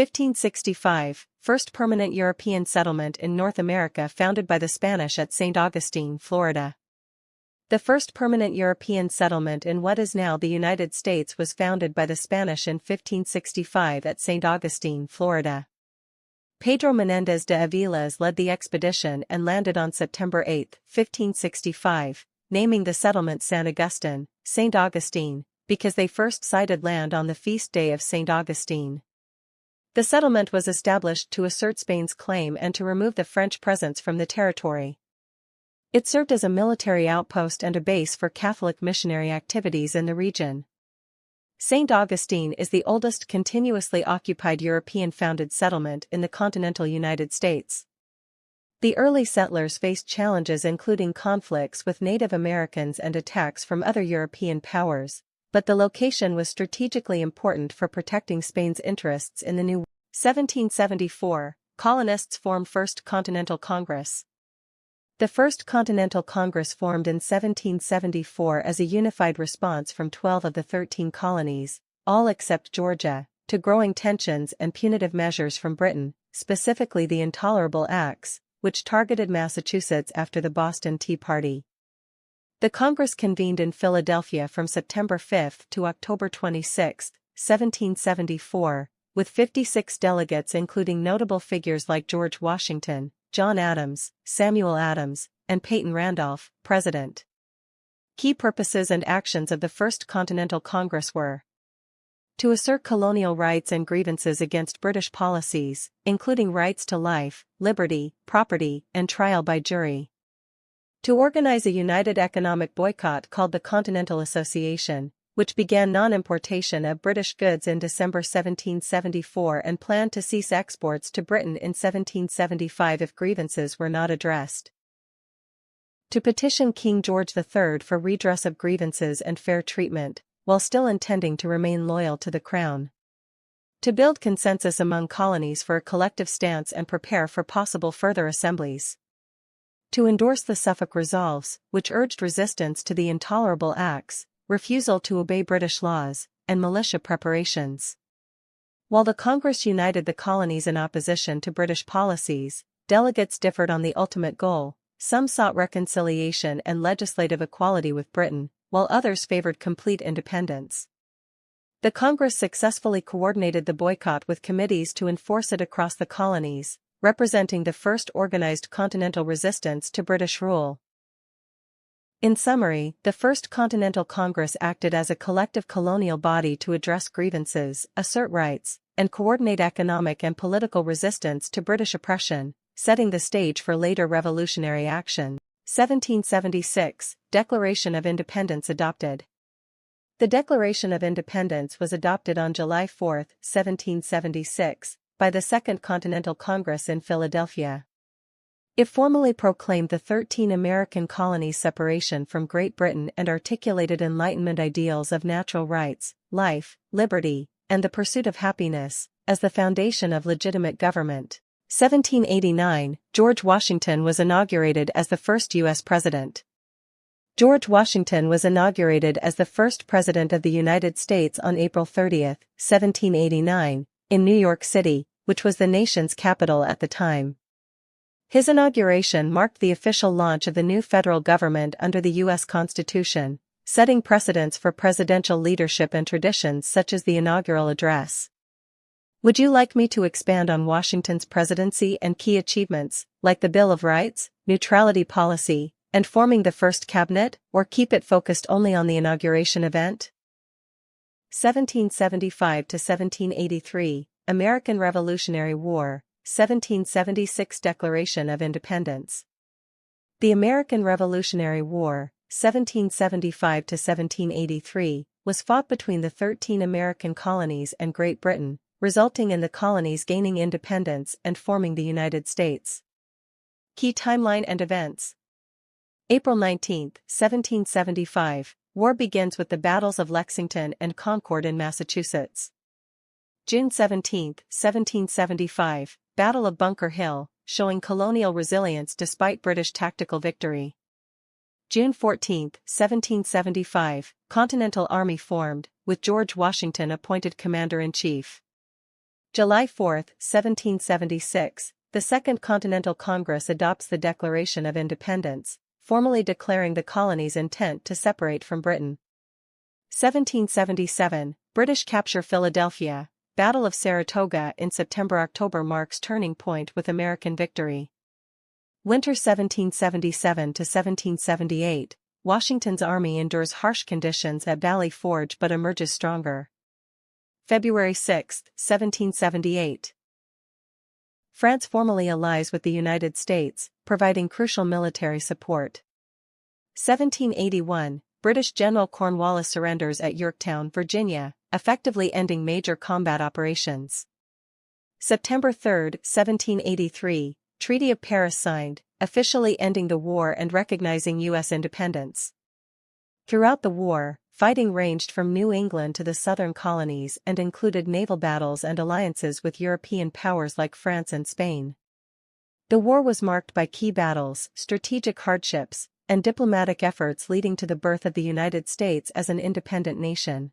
1565, first permanent European settlement in North America founded by the Spanish at St. Augustine, Florida. The first permanent European settlement in what is now the United States was founded by the Spanish in 1565 at St. Augustine, Florida. Pedro Menendez de Aviles led the expedition and landed on September 8, 1565, naming the settlement San Agustin, St. Augustine, because they first sighted land on the feast day of St. Augustine. The settlement was established to assert Spain's claim and to remove the French presence from the territory. It served as a military outpost and a base for Catholic missionary activities in the region. St. Augustine is the oldest continuously occupied European-founded settlement in the continental United States. The early settlers faced challenges including conflicts with Native Americans and attacks from other European powers, but the location was strategically important for protecting Spain's interests in the New World. 1774, colonists formed First Continental Congress. The First Continental Congress formed in 1774 as a unified response from 12 of the 13 colonies, all except Georgia, to growing tensions and punitive measures from Britain, specifically the Intolerable Acts, which targeted Massachusetts after the Boston Tea Party. The Congress convened in Philadelphia from September 5 to October 26, 1774, with 56 delegates including notable figures like George Washington, John Adams, Samuel Adams, and Peyton Randolph, President. Key purposes and actions of the First Continental Congress were to assert colonial rights and grievances against British policies, including rights to life, liberty, property, and trial by jury. To organize a united economic boycott called the Continental Association, which began non-importation of British goods in December 1774 and planned to cease exports to Britain in 1775 if grievances were not addressed. To petition King George III for redress of grievances and fair treatment, while still intending to remain loyal to the Crown. To build consensus among colonies for a collective stance and prepare for possible further assemblies. To endorse the Suffolk Resolves, which urged resistance to the Intolerable Acts, refusal to obey British laws, and militia preparations. While the Congress united the colonies in opposition to British policies, delegates differed on the ultimate goal. Some sought reconciliation and legislative equality with Britain, while others favored complete independence. The Congress successfully coordinated the boycott with committees to enforce it across the colonies, representing the first organized continental resistance to British rule. In summary, the First Continental Congress acted as a collective colonial body to address grievances, assert rights, and coordinate economic and political resistance to British oppression, setting the stage for later revolutionary action. 1776, Declaration of Independence adopted. The Declaration of Independence was adopted on July 4, 1776, by the Second Continental Congress in Philadelphia. It formally proclaimed the 13 American colonies' separation from Great Britain and articulated Enlightenment ideals of natural rights, life, liberty, and the pursuit of happiness, as the foundation of legitimate government. 1789, George Washington was inaugurated as the first U.S. President. George Washington was inaugurated as the first President of the United States on April 30, 1789, in New York City, which was the nation's capital at the time. His inauguration marked the official launch of the new federal government under the U.S. Constitution, setting precedents for presidential leadership and traditions such as the inaugural address. Would you like me to expand on Washington's presidency and key achievements, like the Bill of Rights, neutrality policy, and forming the first cabinet, or keep it focused only on the inauguration event? 1775 to 1783, American Revolutionary War. 1776 Declaration of Independence. The American Revolutionary War, 1775 to 1783, was fought between the 13 American colonies and Great Britain, resulting in the colonies gaining independence and forming the United States. Key timeline and events. April 19, 1775, war begins with the battles of Lexington and Concord in Massachusetts. June 17, 1775, Battle of Bunker Hill, showing colonial resilience despite British tactical victory. June 14, 1775, Continental Army formed, with George Washington appointed Commander-in-Chief. July 4, 1776, the Second Continental Congress adopts the Declaration of Independence, formally declaring the colony's intent to separate from Britain. 1777, British capture Philadelphia. Battle of Saratoga in September-October marks turning point with American victory. Winter 1777 to 1778, Washington's army endures harsh conditions at Valley Forge but emerges stronger. February 6, 1778. France formally allies with the United States, providing crucial military support. 1781, British General Cornwallis surrenders at Yorktown, Virginia, effectively ending major combat operations. September 3, 1783, Treaty of Paris signed, officially ending the war and recognizing U.S. independence. Throughout the war, fighting ranged from New England to the southern colonies and included naval battles and alliances with European powers like France and Spain. The war was marked by key battles, strategic hardships, and diplomatic efforts leading to the birth of the United States as an independent nation.